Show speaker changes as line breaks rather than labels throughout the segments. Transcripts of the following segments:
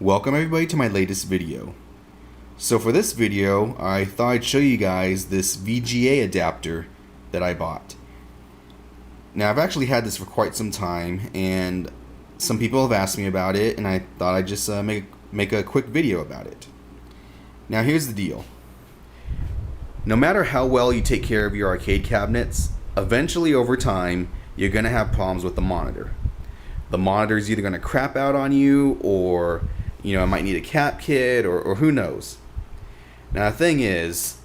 Welcome everybody to my latest video. So for this video, I thought I'd show you guys this VGA adapter that I bought. Now I've actually had this for quite some time and some people have asked me about it, and I thought I'd just make a quick video about it. Now here's the deal. No matter how well you take care of your arcade cabinets, eventually over time you're going to have problems with the monitor. The monitor's either going to crap out on you, or it might need a cap kit, or who knows. Now the thing is,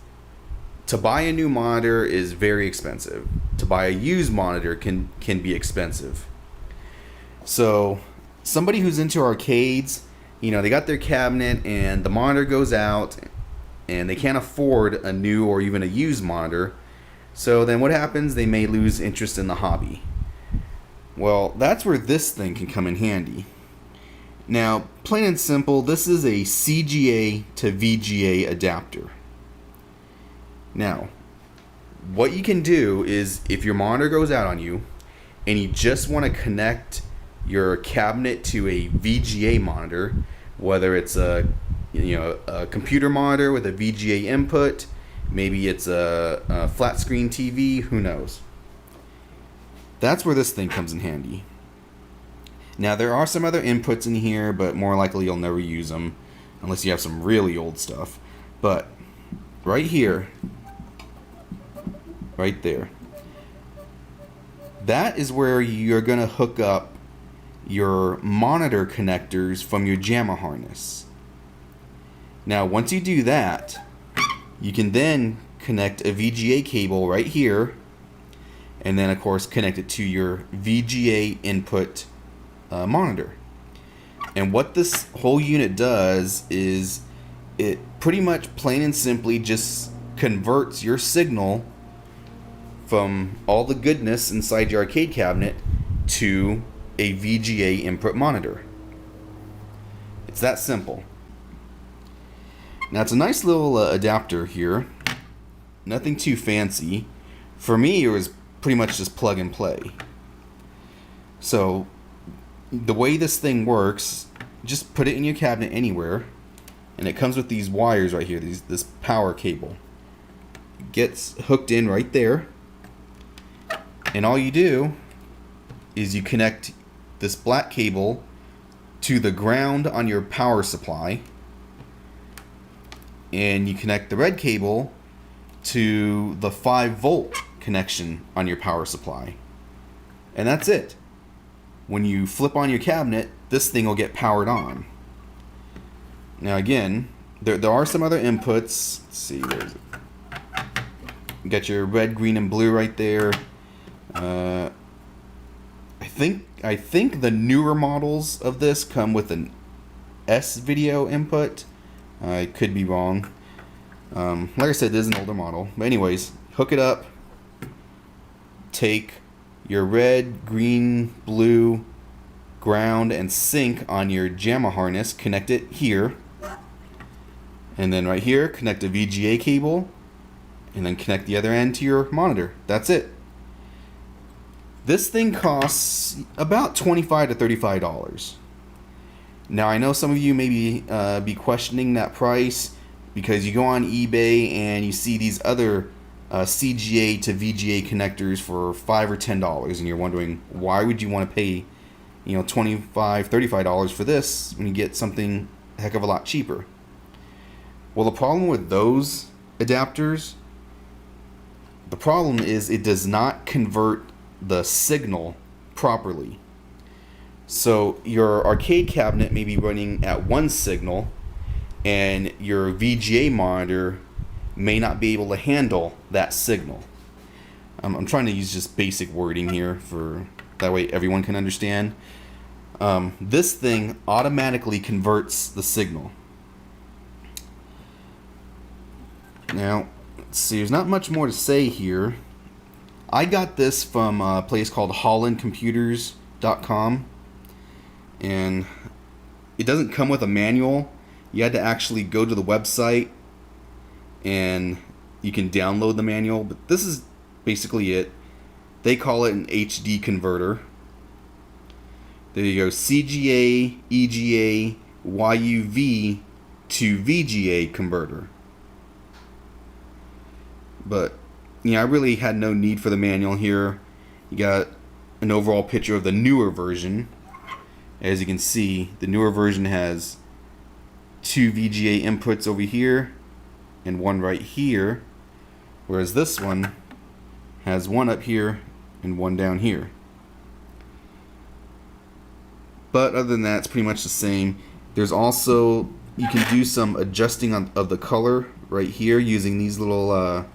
to buy a new monitor is very expensive. To buy a used monitor can be expensive. So somebody who's into arcades, they got their cabinet and the monitor goes out and they can't afford a new or even a used monitor. So then what happens? They may lose interest in the hobby. Well, that's where this thing can come in handy. Now, plain and simple, this is a CGA to VGA adapter. Now, what you can do is, if your monitor goes out on you and you just want to connect your cabinet to a VGA monitor, whether it's a computer monitor with a VGA input, maybe it's a flat screen TV, who knows. That's where this thing comes in handy. Now there are some other inputs in here, but more likely you'll never use them unless you have some really old stuff. But right here, right there, that is where you're going to hook up your monitor connectors from your JAMA harness. Now once you do that, you can then connect a VGA cable right here, and then of course connect it to your VGA input monitor. And what this whole unit does is it pretty much plain and simply just converts your signal from all the goodness inside your arcade cabinet to a VGA input monitor. It's that simple. Now it's a nice little adapter here, nothing too fancy. For me, it was pretty much just plug and play. So the way this thing works, just put it in your cabinet anywhere, and it comes with these wires right here, this power cable. It gets hooked in right there, and all you do is you connect this black cable to the ground on your power supply, and you connect the red cable to the 5-volt connection on your power supply, and that's it. When you flip on your cabinet, this thing will get powered on. Now again, there are some other inputs. Let's see, where is it? You got your red, green, and blue right there. I think the newer models of this come with an S video input. I could be wrong. Like I said, this is an older model. But anyways, hook it up. Take your red, green, blue, ground, and sync on your JAMA harness, connect it here, and then right here connect a VGA cable, and then connect the other end to your monitor. That's it. This thing costs about $25 to $35. Now I know some of you may be questioning that price because you go on eBay and you see these other CGA to VGA connectors for $5 or $10, and you're wondering, why would you want to pay $25, $35 for this when you get something a heck of a lot cheaper? Well, the problem with those adapters, the problem is it does not convert the signal properly. So your arcade cabinet may be running at one signal, and your VGA monitor may not be able to handle that signal. I'm trying to use just basic wording here for that way everyone can understand. This thing automatically converts the signal. Now, let's see, there's not much more to say here. I got this from a place called hollandcomputers.com, and it doesn't come with a manual. You had to actually go to the website and you can download the manual, but this is basically it. They call it an HD converter. There you go, CGA, EGA, YUV to VGA converter. But I really had no need for the manual here. You got an overall picture of the newer version. As you can see, the newer version has 2 VGA inputs over here and 1 right here, whereas this one has 1 up here and 1 down here. But other than that, it's pretty much the same. There's also, you can do some adjusting of the color right here using these little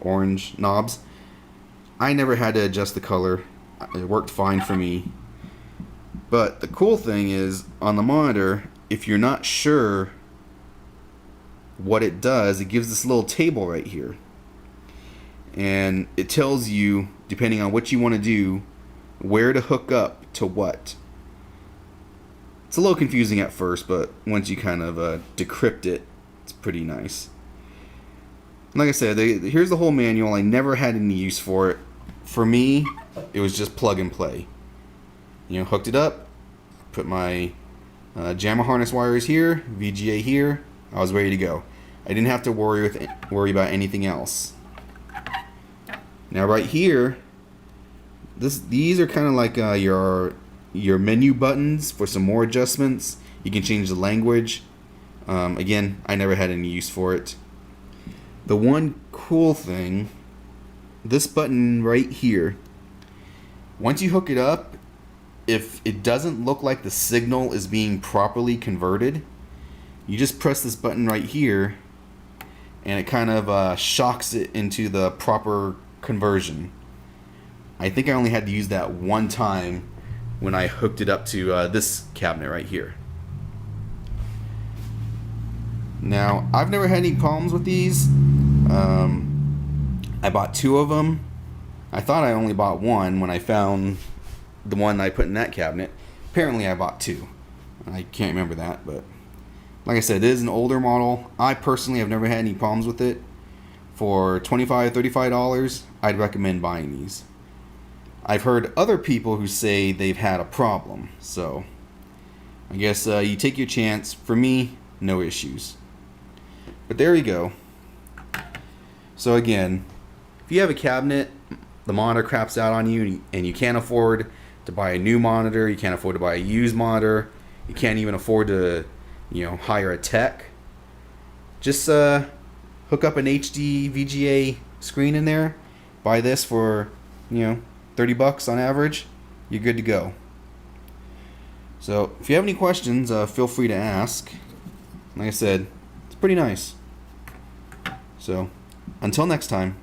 orange knobs. I never had to adjust the color. It worked fine for me. But the cool thing is, on the monitor, if you're not sure what it does, it gives this little table right here. And it tells you, depending on what you want to do, where to hook up to what. It's a little confusing at first, but once you kind of decrypt it, it's pretty nice. Like I said, here's the whole manual. I never had any use for it. For me, it was just plug and play. Hooked it up, put my jammer harness wires here, VGA here. I was ready to go. I didn't have to worry about anything else. Now right here, these are kind of like your menu buttons for some more adjustments. You can change the language. Again, I never had any use for it. The one cool thing, this button right here, once you hook it up, if it doesn't look like the signal is being properly converted, you just press this button right here and it kind of shocks it into the proper conversion. I think I only had to use that one time when I hooked it up to this cabinet right here. Now, I've never had any problems with these. I bought 2 of them. I thought I only bought 1 when I found the one I put in that cabinet. Apparently I bought 2. I can't remember that, but like I said, it is an older model. I personally have never had any problems with it. For $25, $35, I'd recommend buying these. I've heard other people who say they've had a problem, so I guess you take your chance. For me, no issues. But there you go. So again, if you have a cabinet, the monitor craps out on you, and you can't afford to buy a new monitor, you can't afford to buy a used monitor, you can't even afford to, hire a tech, just hook up an HD VGA screen in there, buy this for, $30 on average, you're good to go. So if you have any questions, feel free to ask. Like I said, it's pretty nice. So until next time.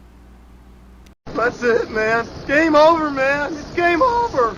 That's it, man. Game over, man. It's game over.